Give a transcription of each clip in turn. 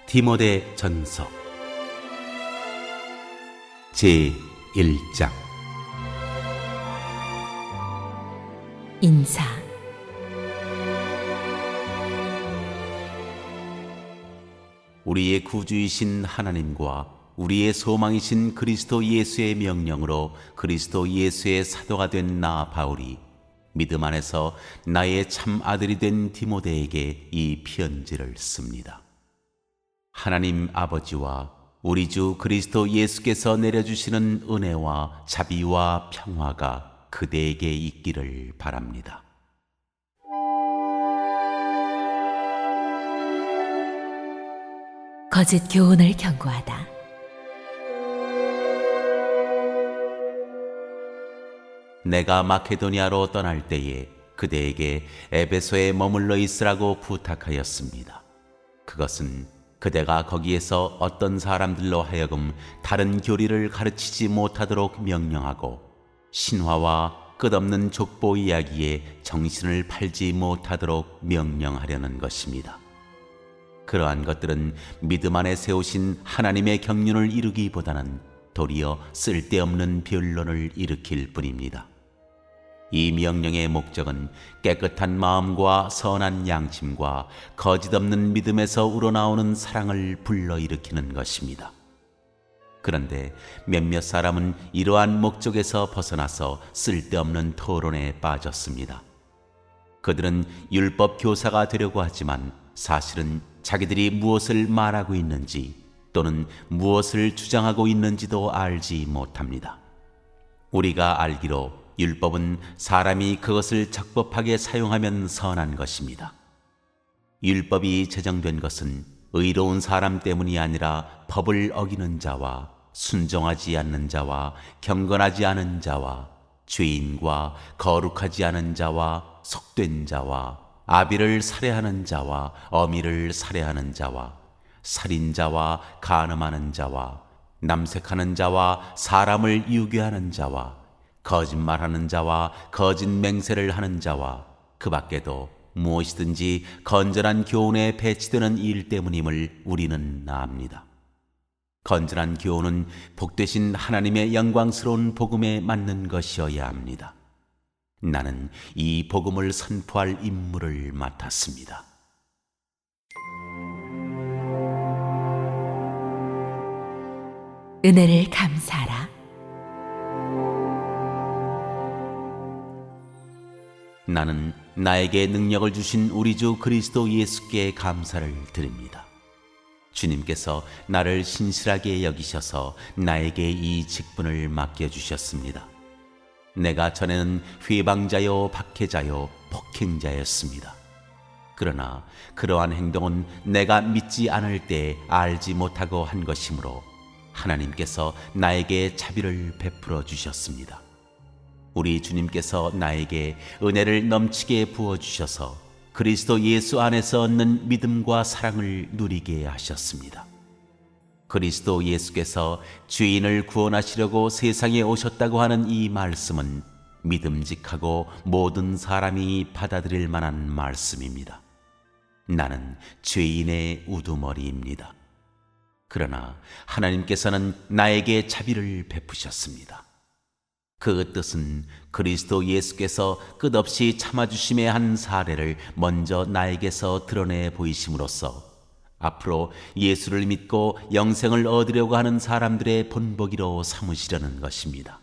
디모데 전서 제1장 인사. 우리의 구주이신 하나님과 우리의 소망이신 그리스도 예수의 명령으로 그리스도 예수의 사도가 된 나 바울이 믿음 안에서 나의 참 아들이 된 디모데에게 이 편지를 씁니다. 하나님 아버지와 우리 주 그리스도 예수께서 내려주시는 은혜와 자비와 평화가 그대에게 있기를 바랍니다. 거짓 교훈을 경고하다. 내가 마케도니아로 떠날 때에 그대에게 에베소에 머물러 있으라고 부탁하였습니다. 그것은 그대가 거기에서 어떤 사람들로 하여금 다른 교리를 가르치지 못하도록 명령하고 신화와 끝없는 족보 이야기에 정신을 팔지 못하도록 명령하려는 것입니다. 그러한 것들은 믿음 안에 세우신 하나님의 경륜을 이루기보다는 도리어 쓸데없는 변론을 일으킬 뿐입니다. 이 명령의 목적은 깨끗한 마음과 선한 양심과 거짓없는 믿음에서 우러나오는 사랑을 불러일으키는 것입니다. 그런데 몇몇 사람은 이러한 목적에서 벗어나서 쓸데없는 토론에 빠졌습니다. 그들은 율법 교사가 되려고 하지만 사실은 자기들이 무엇을 말하고 있는지 또는 무엇을 주장하고 있는지도 알지 못합니다. 우리가 알기로 율법은 사람이 그것을 적법하게 사용하면 선한 것입니다. 율법이 제정된 것은 의로운 사람 때문이 아니라 법을 어기는 자와 순종하지 않는 자와 경건하지 않은 자와 죄인과 거룩하지 않은 자와 속된 자와 아비를 살해하는 자와 어미를 살해하는 자와 살인자와 간음하는 자와 남색하는 자와 사람을 유괴하는 자와 거짓말하는 자와 거짓 맹세를 하는 자와 그 밖에도 무엇이든지 건전한 교훈에 배치되는 일 때문임을 우리는 압니다. 건전한 교훈은 복되신 하나님의 영광스러운 복음에 맞는 것이어야 합니다. 나는 이 복음을 선포할 임무를 맡았습니다. 은혜를 감사하라. 나는 나에게 능력을 주신 우리 주 그리스도 예수께 감사를 드립니다. 주님께서 나를 신실하게 여기셔서 나에게 이 직분을 맡겨주셨습니다. 내가 전에는 회방자요 박해자요 폭행자였습니다. 그러나 그러한 행동은 내가 믿지 않을 때 알지 못하고 한 것이므로 하나님께서 나에게 자비를 베풀어 주셨습니다. 우리 주님께서 나에게 은혜를 넘치게 부어주셔서 그리스도 예수 안에서 얻는 믿음과 사랑을 누리게 하셨습니다. 그리스도 예수께서 죄인을 구원하시려고 세상에 오셨다고 하는 이 말씀은 믿음직하고 모든 사람이 받아들일 만한 말씀입니다. 나는 죄인의 우두머리입니다. 그러나 하나님께서는 나에게 자비를 베푸셨습니다. 그 뜻은 그리스도 예수께서 끝없이 참아주심의 한 사례를 먼저 나에게서 드러내 보이심으로써 앞으로 예수를 믿고 영생을 얻으려고 하는 사람들의 본보기로 삼으시려는 것입니다.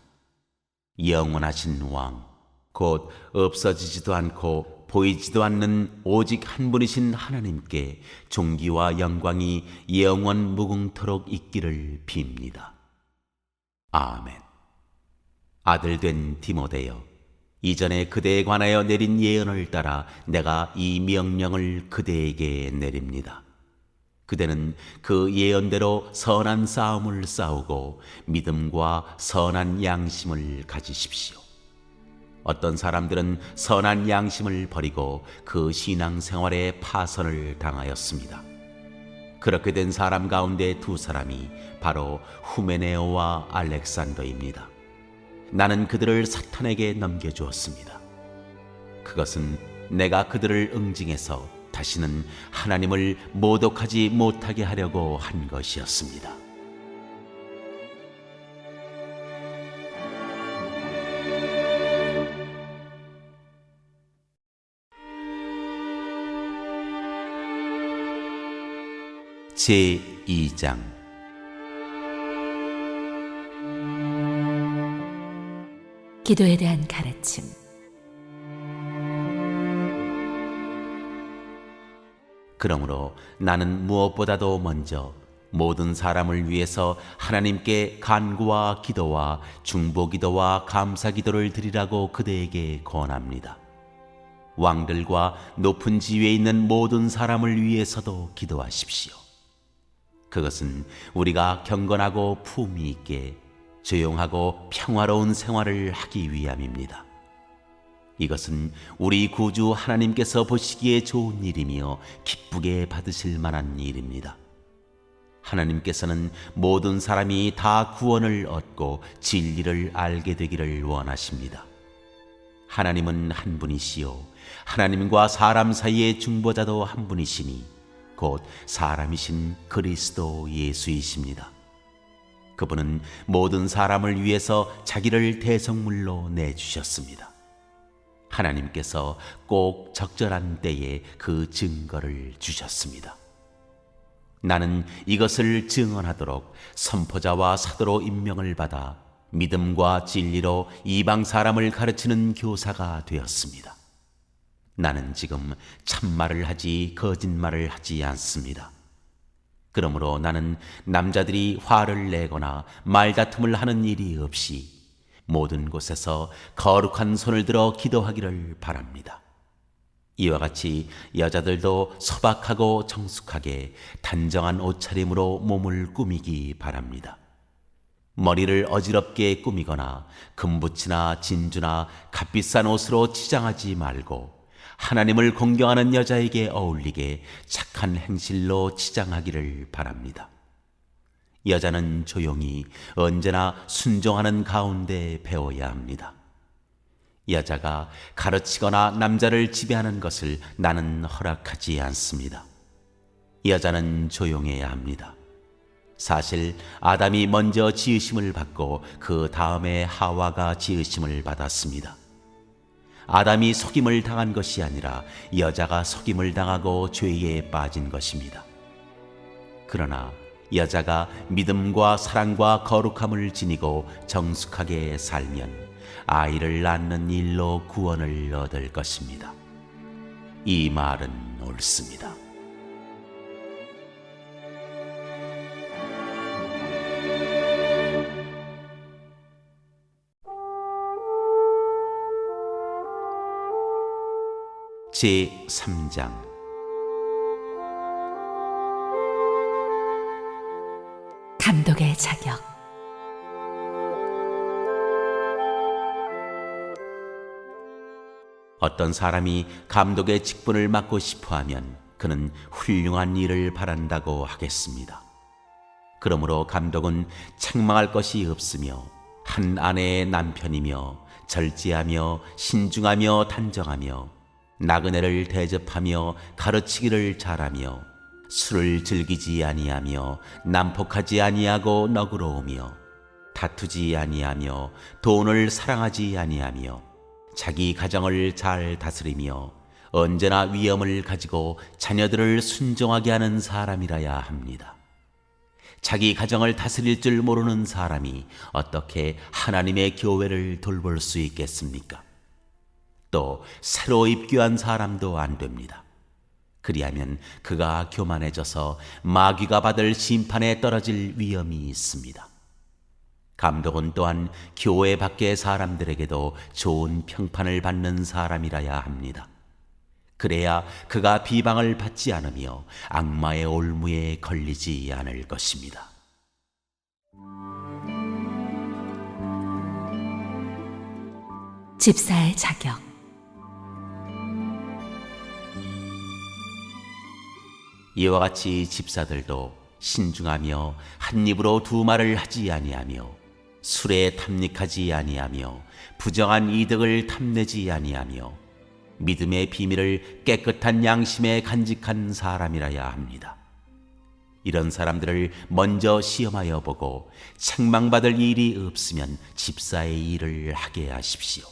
영원하신 왕, 곧 없어지지도 않고 보이지도 않는 오직 한 분이신 하나님께 존귀와 영광이 영원 무궁토록 있기를 빕니다. 아멘. 아들 된 디모데여, 이전에 그대에 관하여 내린 예언을 따라 내가 이 명령을 그대에게 내립니다. 그대는 그 예언대로 선한 싸움을 싸우고 믿음과 선한 양심을 가지십시오. 어떤 사람들은 선한 양심을 버리고 그 신앙생활에 파선을 당하였습니다. 그렇게 된 사람 가운데 두 사람이 바로 후메네오와 알렉산더입니다. 나는 그들을 사탄에게 넘겨주었습니다. 그것은 내가 그들을 응징해서 다시는 하나님을 모독하지 못하게 하려고 한 것이었습니다. 제2장 기도에 대한 가르침. 그러므로 나는 무엇보다도 먼저 모든 사람을 위해서 하나님께 간구와 기도와 중보기도와 감사기도를 드리라고 그대에게 권합니다. 왕들과 높은 지위에 있는 모든 사람을 위해서도 기도하십시오. 그것은 우리가 경건하고 품위 있게 조용하고 평화로운 생활을 하기 위함입니다. 이것은 우리 구주 하나님께서 보시기에 좋은 일이며 기쁘게 받으실 만한 일입니다. 하나님께서는 모든 사람이 다 구원을 얻고 진리를 알게 되기를 원하십니다. 하나님은 한 분이시요 하나님과 사람 사이의 중보자도 한 분이시니 곧 사람이신 그리스도 예수이십니다. 그분은 모든 사람을 위해서 자기를 대성물로 내주셨습니다. 하나님께서 꼭 적절한 때에 그 증거를 주셨습니다. 나는 이것을 증언하도록 선포자와 사도로 임명을 받아 믿음과 진리로 이방 사람을 가르치는 교사가 되었습니다. 나는 지금 참말을 하지 거짓말을 하지 않습니다. 그러므로 나는 남자들이 화를 내거나 말다툼을 하는 일이 없이 모든 곳에서 거룩한 손을 들어 기도하기를 바랍니다. 이와 같이 여자들도 소박하고 정숙하게 단정한 옷차림으로 몸을 꾸미기 바랍니다. 머리를 어지럽게 꾸미거나 금붙이나 진주나 값비싼 옷으로 치장하지 말고 하나님을 공경하는 여자에게 어울리게 착한 행실로 치장하기를 바랍니다. 여자는 조용히 언제나 순종하는 가운데 배워야 합니다. 여자가 가르치거나 남자를 지배하는 것을 나는 허락하지 않습니다. 여자는 조용해야 합니다. 사실 아담이 먼저 지으심을 받고 그 다음에 하와가 지으심을 받았습니다. 아담이 속임을 당한 것이 아니라 여자가 속임을 당하고 죄에 빠진 것입니다. 그러나 여자가 믿음과 사랑과 거룩함을 지니고 정숙하게 살면 아이를 낳는 일로 구원을 얻을 것입니다. 이 말은 옳습니다. 제3장 감독의 자격. 어떤 사람이 감독의 직분을 맡고 싶어하면 그는 훌륭한 일을 바란다고 하겠습니다. 그러므로 감독은 책망할 것이 없으며 한 아내의 남편이며 절제하며 신중하며 단정하며 나그네를 대접하며 가르치기를 잘하며 술을 즐기지 아니하며 난폭하지 아니하고 너그러우며 다투지 아니하며 돈을 사랑하지 아니하며 자기 가정을 잘 다스리며 언제나 위엄을 가지고 자녀들을 순종하게 하는 사람이라야 합니다. 자기 가정을 다스릴 줄 모르는 사람이 어떻게 하나님의 교회를 돌볼 수 있겠습니까? 또 새로 입교한 사람도 안 됩니다. 그리하면 그가 교만해져서 마귀가 받을 심판에 떨어질 위험이 있습니다. 감독은 또한 교회 밖의 사람들에게도 좋은 평판을 받는 사람이라야 합니다. 그래야 그가 비방을 받지 않으며 악마의 올무에 걸리지 않을 것입니다. 집사의 자격. 이와 같이 집사들도 신중하며 한 입으로 두 말을 하지 아니하며 술에 탐닉하지 아니하며 부정한 이득을 탐내지 아니하며 믿음의 비밀을 깨끗한 양심에 간직한 사람이라야 합니다. 이런 사람들을 먼저 시험하여 보고 책망받을 일이 없으면 집사의 일을 하게 하십시오.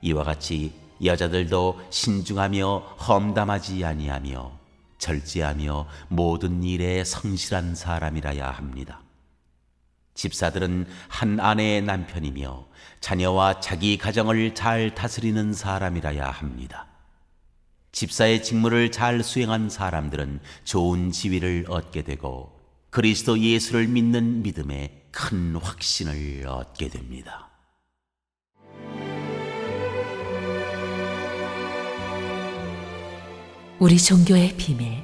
이와 같이 여자들도 신중하며 험담하지 아니하며 절제하며 모든 일에 성실한 사람이라야 합니다. 집사들은 한 아내의 남편이며 자녀와 자기 가정을 잘 다스리는 사람이라야 합니다. 집사의 직무를 잘 수행한 사람들은 좋은 지위를 얻게 되고 그리스도 예수를 믿는 믿음에 큰 확신을 얻게 됩니다. 우리 종교의 비밀.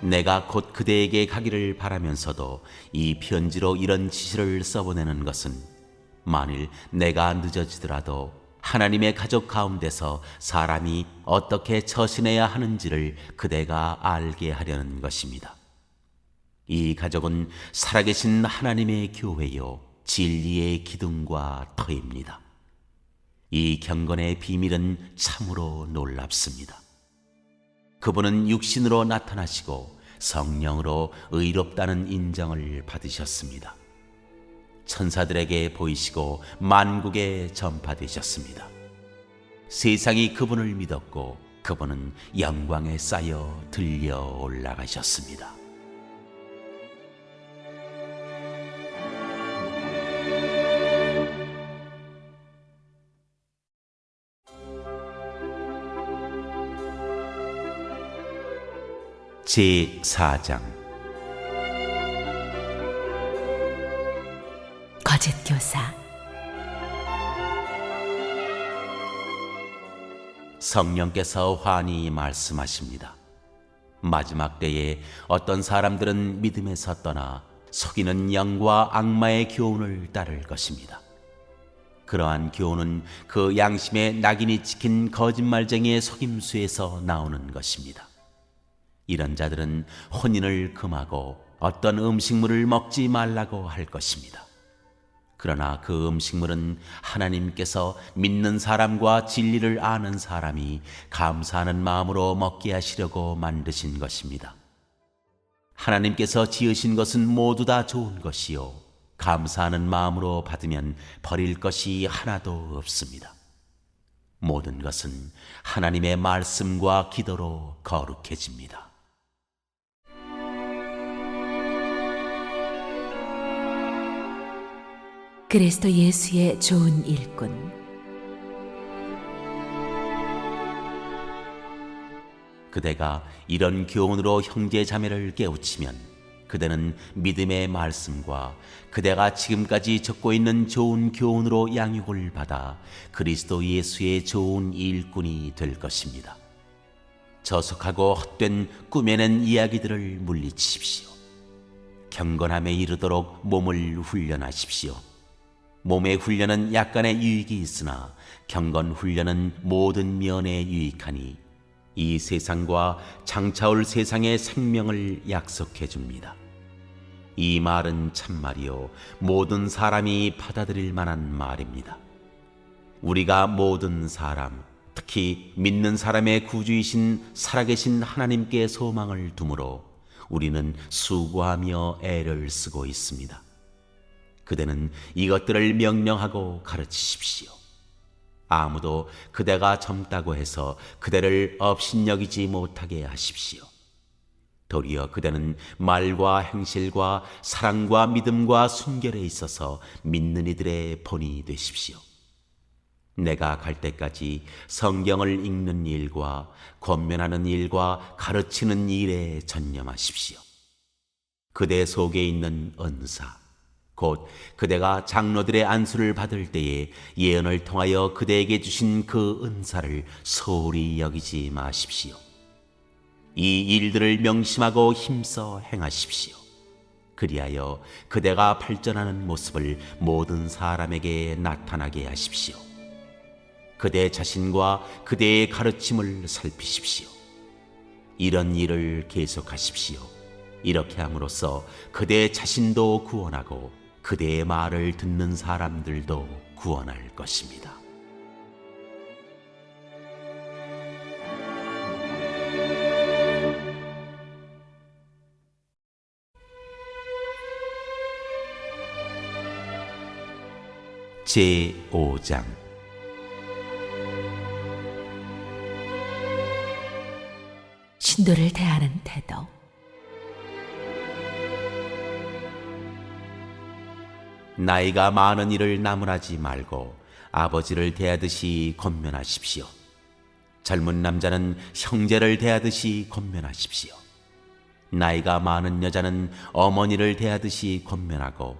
내가 곧 그대에게 가기를 바라면서도 이 편지로 이런 지시를 써보내는 것은 만일 내가 늦어지더라도 하나님의 가족 가운데서 사람이 어떻게 처신해야 하는지를 그대가 알게 하려는 것입니다. 이 가족은 살아계신 하나님의 교회요 진리의 기둥과 터입니다. 이 경건의 비밀은 참으로 놀랍습니다. 그분은 육신으로 나타나시고 성령으로 의롭다는 인정을 받으셨습니다. 천사들에게 보이시고 만국에 전파되셨습니다. 세상이 그분을 믿었고 그분은 영광에 쌓여 들려 올라가셨습니다. 제4장 거짓 교사. 성령께서 환히 말씀하십니다. 마지막 때에 어떤 사람들은 믿음에서 떠나 속이는 영과 악마의 교훈을 따를 것입니다. 그러한 교훈은 그 양심에 낙인이 찍힌 거짓말쟁이의 속임수에서 나오는 것입니다. 이런 자들은 혼인을 금하고 어떤 음식물을 먹지 말라고 할 것입니다. 그러나 그 음식물은 하나님께서 믿는 사람과 진리를 아는 사람이 감사하는 마음으로 먹게 하시려고 만드신 것입니다. 하나님께서 지으신 것은 모두 다 좋은 것이요 감사하는 마음으로 받으면 버릴 것이 하나도 없습니다. 모든 것은 하나님의 말씀과 기도로 거룩해집니다. 그리스도 예수의 좋은 일꾼. 그대가 이런 교훈으로 형제 자매를 깨우치면 그대는 믿음의 말씀과 그대가 지금까지 적고 있는 좋은 교훈으로 양육을 받아 그리스도 예수의 좋은 일꾼이 될 것입니다. 저속하고 헛된 꾸며낸 이야기들을 물리치십시오. 경건함에 이르도록 몸을 훈련하십시오. 몸의 훈련은 약간의 유익이 있으나 경건 훈련은 모든 면에 유익하니 이 세상과 장차올 세상의 생명을 약속해 줍니다. 이 말은 참말이요 모든 사람이 받아들일 만한 말입니다. 우리가 모든 사람, 특히 믿는 사람의 구주이신 살아계신 하나님께 소망을 두므로 우리는 수고하며 애를 쓰고 있습니다. 그대는 이것들을 명령하고 가르치십시오. 아무도 그대가 젊다고 해서 그대를 업신여기지 못하게 하십시오. 도리어 그대는 말과 행실과 사랑과 믿음과 순결에 있어서 믿는 이들의 본이 되십시오. 내가 갈 때까지 성경을 읽는 일과 권면하는 일과 가르치는 일에 전념하십시오. 그대 속에 있는 은사, 곧 그대가 장로들의 안수를 받을 때에 예언을 통하여 그대에게 주신 그 은사를 소홀히 여기지 마십시오. 이 일들을 명심하고 힘써 행하십시오. 그리하여 그대가 발전하는 모습을 모든 사람에게 나타나게 하십시오. 그대 자신과 그대의 가르침을 살피십시오. 이런 일을 계속하십시오. 이렇게 함으로써 그대 자신도 구원하고 그대의 말을 듣는 사람들도 구원할 것입니다. 제5장 신도를 대하는 태도. 나이가 많은 이를 나무라지 말고 아버지를 대하듯이 권면하십시오. 젊은 남자는 형제를 대하듯이 권면하십시오. 나이가 많은 여자는 어머니를 대하듯이 권면하고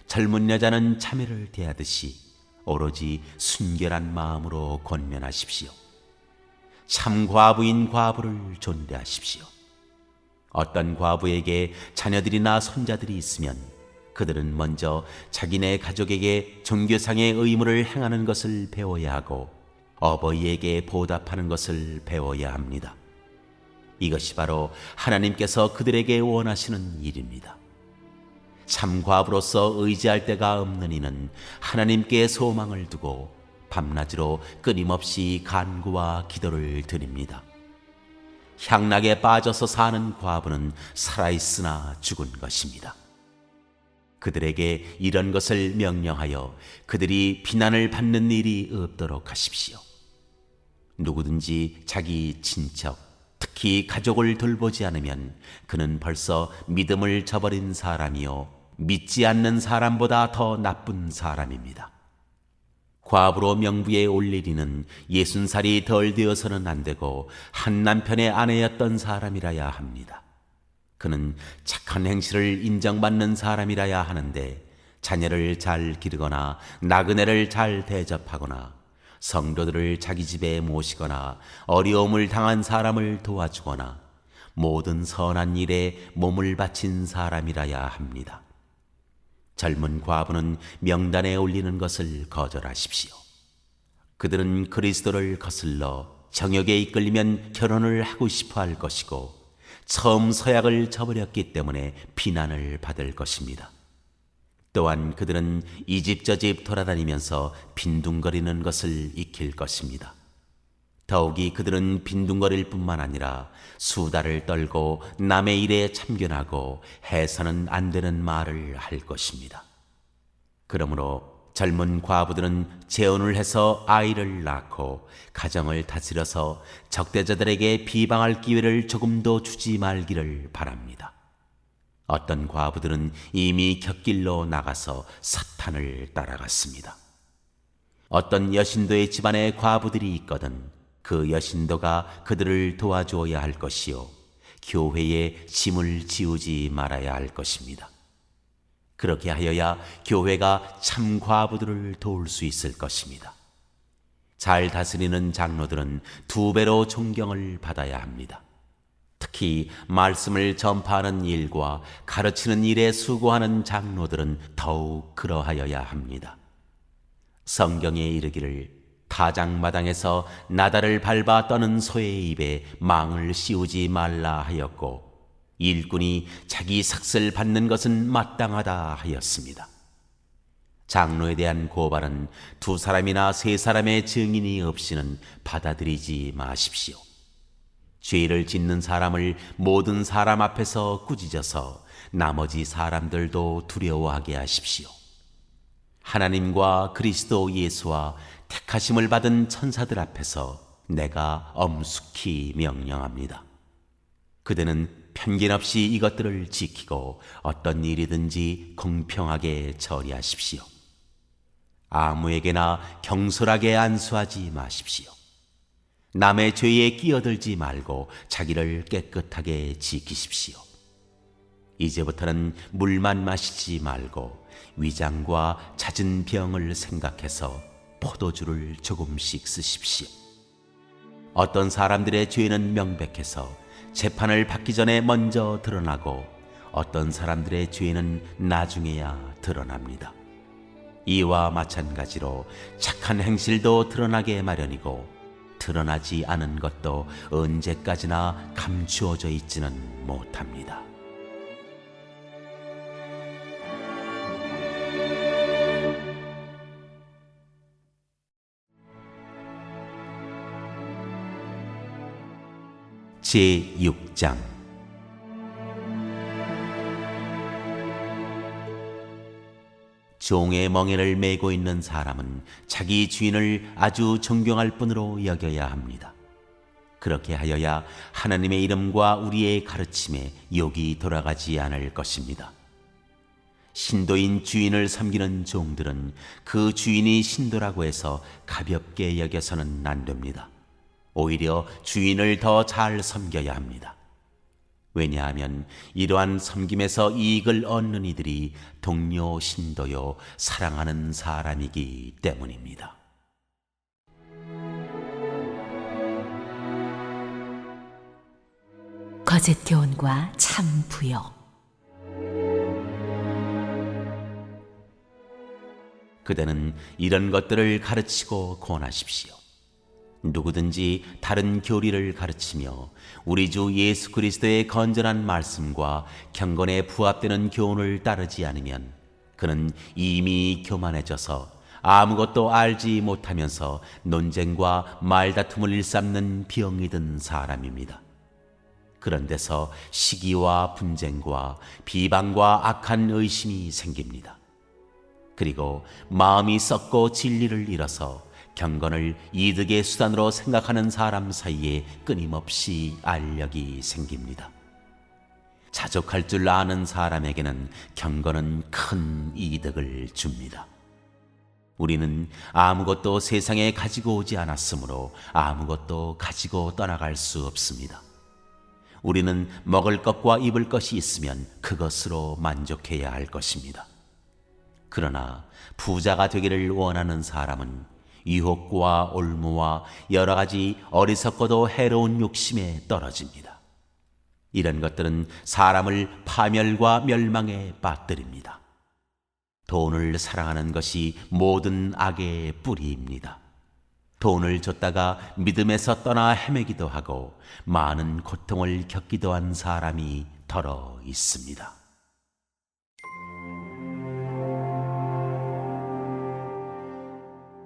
젊은 여자는 자매를 대하듯이 오로지 순결한 마음으로 권면하십시오. 참 과부인 과부를 존대하십시오. 어떤 과부에게 자녀들이나 손자들이 있으면 그들은 먼저 자기네 가족에게 종교상의 의무를 행하는 것을 배워야 하고 어버이에게 보답하는 것을 배워야 합니다. 이것이 바로 하나님께서 그들에게 원하시는 일입니다. 참 과부로서 의지할 데가 없는 이는 하나님께 소망을 두고 밤낮으로 끊임없이 간구와 기도를 드립니다. 향락에 빠져서 사는 과부는 살아있으나 죽은 것입니다. 그들에게 이런 것을 명령하여 그들이 비난을 받는 일이 없도록 하십시오. 누구든지 자기 친척, 특히 가족을 돌보지 않으면 그는 벌써 믿음을 저버린 사람이요 믿지 않는 사람보다 더 나쁜 사람입니다. 과부로 명부에 올릴 이는 60살이 덜 되어서는 안 되고 한 남편의 아내였던 사람이라야 합니다. 그는 착한 행실을 인정받는 사람이라야 하는데 자녀를 잘 기르거나 나그네를 잘 대접하거나 성도들을 자기 집에 모시거나 어려움을 당한 사람을 도와주거나 모든 선한 일에 몸을 바친 사람이라야 합니다. 젊은 과부는 명단에 올리는 것을 거절하십시오. 그들은 그리스도를 거슬러 정욕에 이끌리면 결혼을 하고 싶어 할 것이고 처음 서약을 저버렸기 때문에 비난을 받을 것입니다. 또한 그들은 이 집 저 집 돌아다니면서 빈둥거리는 것을 익힐 것입니다. 더욱이 그들은 빈둥거릴 뿐만 아니라 수다를 떨고 남의 일에 참견하고 해서는 안 되는 말을 할 것입니다. 그러므로 젊은 과부들은 재혼을 해서 아이를 낳고 가정을 다스려서 적대자들에게 비방할 기회를 조금도 주지 말기를 바랍니다. 어떤 과부들은 이미 곁길로 나가서 사탄을 따라갔습니다. 어떤 여신도의 집안에 과부들이 있거든 그 여신도가 그들을 도와주어야 할 것이요 교회에 짐을 지우지 말아야 할 것입니다. 그렇게 하여야 교회가 참 과부들을 도울 수 있을 것입니다. 잘 다스리는 장로들은 2배로 존경을 받아야 합니다. 특히 말씀을 전파하는 일과 가르치는 일에 수고하는 장로들은 더욱 그러하여야 합니다. 성경에 이르기를 타작마당에서 나다를 밟아 떠는 소의 입에 망을 씌우지 말라 하였고 일꾼이 자기 삭슬 받는 것은 마땅하다 하였습니다. 장로에 대한 고발은 2사람이나 3사람의 증인이 없이는 받아들이지 마십시오. 죄를 짓는 사람을 모든 사람 앞에서 꾸짖어서 나머지 사람들도 두려워하게 하십시오. 하나님과 그리스도 예수와 택하심을 받은 천사들 앞에서 내가 엄숙히 명령합니다. 그대는 편견 없이 이것들을 지키고 어떤 일이든지 공평하게 처리하십시오. 아무에게나 경솔하게 안수하지 마십시오. 남의 죄에 끼어들지 말고 자기를 깨끗하게 지키십시오. 이제부터는 물만 마시지 말고 위장과 잦은 병을 생각해서 포도주를 조금씩 쓰십시오. 어떤 사람들의 죄는 명백해서 재판을 받기 전에 먼저 드러나고 어떤 사람들의 죄는 나중에야 드러납니다. 이와 마찬가지로 착한 행실도 드러나게 마련이고 드러나지 않은 것도 언제까지나 감추어져 있지는 못합니다. 제6장. 종의 멍에를 메고 있는 사람은 자기 주인을 아주 존경할 뿐으로 여겨야 합니다. 그렇게 하여야 하나님의 이름과 우리의 가르침에 욕이 돌아가지 않을 것입니다. 신도인 주인을 섬기는 종들은 그 주인이 신도라고 해서 가볍게 여겨서는 안 됩니다. 오히려 주인을 더 잘 섬겨야 합니다. 왜냐하면 이러한 섬김에서 이익을 얻는 이들이 동료 신도요 사랑하는 사람이기 때문입니다. 거짓 교훈과 참 부요. 그대는 이런 것들을 가르치고 권하십시오. 누구든지 다른 교리를 가르치며 우리 주 예수 그리스도의 건전한 말씀과 경건에 부합되는 교훈을 따르지 않으면 그는 이미 교만해져서 아무것도 알지 못하면서 논쟁과 말다툼을 일삼는 병이 든 사람입니다. 그런 데서 시기와 분쟁과 비방과 악한 의심이 생깁니다. 그리고 마음이 썩고 진리를 잃어서 경건을 이득의 수단으로 생각하는 사람 사이에 끊임없이 알력이 생깁니다. 자족할 줄 아는 사람에게는 경건은 큰 이득을 줍니다. 우리는 아무것도 세상에 가지고 오지 않았으므로 아무것도 가지고 떠나갈 수 없습니다. 우리는 먹을 것과 입을 것이 있으면 그것으로 만족해야 할 것입니다. 그러나 부자가 되기를 원하는 사람은 유혹과 올무와 여러 가지 어리석고도 해로운 욕심에 떨어집니다. 이런 것들은 사람을 파멸과 멸망에 빠뜨립니다. 돈을 사랑하는 것이 모든 악의 뿌리입니다. 돈을 줬다가 믿음에서 떠나 헤매기도 하고 많은 고통을 겪기도 한 사람이 더러 있습니다.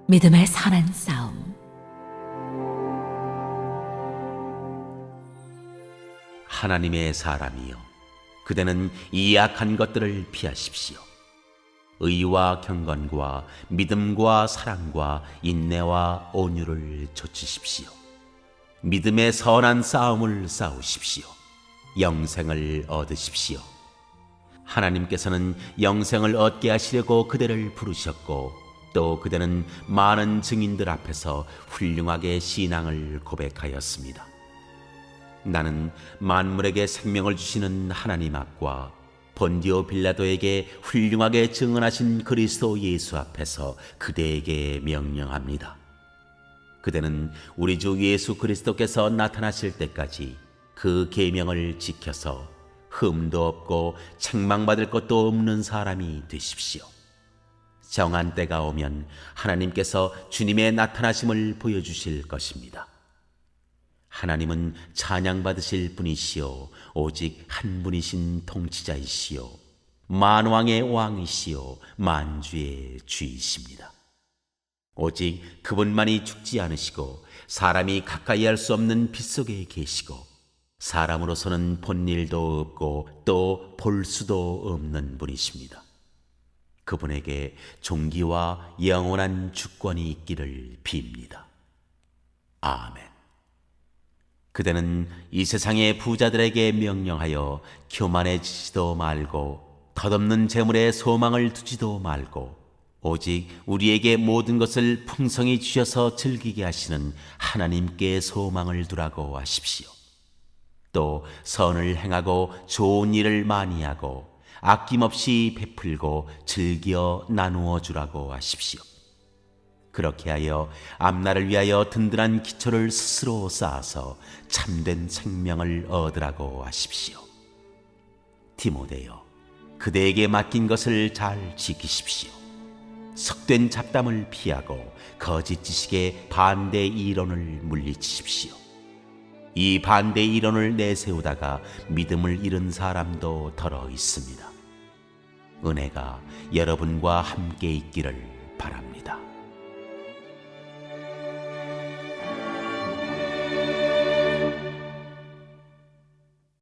믿음의 선한 싸움. 하나님의 사람이여, 그대는 이 악한 것들을 피하십시오. 의와 경건과 믿음과 사랑과 인내와 온유를 좇으십시오. 믿음의 선한 싸움을 싸우십시오. 영생을 얻으십시오. 하나님께서는 영생을 얻게 하시려고 그대를 부르셨고 또 그대는 많은 증인들 앞에서 훌륭하게 신앙을 고백하였습니다. 나는 만물에게 생명을 주시는 하나님 앞과 본디오 빌라도에게 훌륭하게 증언하신 그리스도 예수 앞에서 그대에게 명령합니다. 그대는 우리 주 예수 그리스도께서 나타나실 때까지 그 계명을 지켜서 흠도 없고 책망받을 것도 없는 사람이 되십시오. 정한 때가 오면 하나님께서 주님의 나타나심을 보여주실 것입니다. 하나님은 찬양받으실 분이시요 오직 한 분이신 통치자이시요 만왕의 왕이시요 만주의 주이십니다. 오직 그분만이 죽지 않으시고 사람이 가까이 할 수 없는 빛 속에 계시고 사람으로서는 본 일도 없고 또 볼 수도 없는 분이십니다. 그분에게 존귀와 영원한 주권이 있기를 빕니다. 아멘. 그대는 이 세상의 부자들에게 명령하여 교만해지지도 말고 덧없는 재물에 소망을 두지도 말고 오직 우리에게 모든 것을 풍성히 주셔서 즐기게 하시는 하나님께 소망을 두라고 하십시오. 또 선을 행하고 좋은 일을 많이 하고 아낌없이 베풀고 즐겨 나누어 주라고 하십시오. 그렇게 하여 앞날을 위하여 든든한 기초를 스스로 쌓아서 참된 생명을 얻으라고 하십시오. 디모데여, 그대에게 맡긴 것을 잘 지키십시오. 속된 잡담을 피하고 거짓 지식의 반대 이론을 물리치십시오. 이 반대 이론을 내세우다가 믿음을 잃은 사람도 더러 있습니다. 은혜가 여러분과 함께 있기를 바랍니다.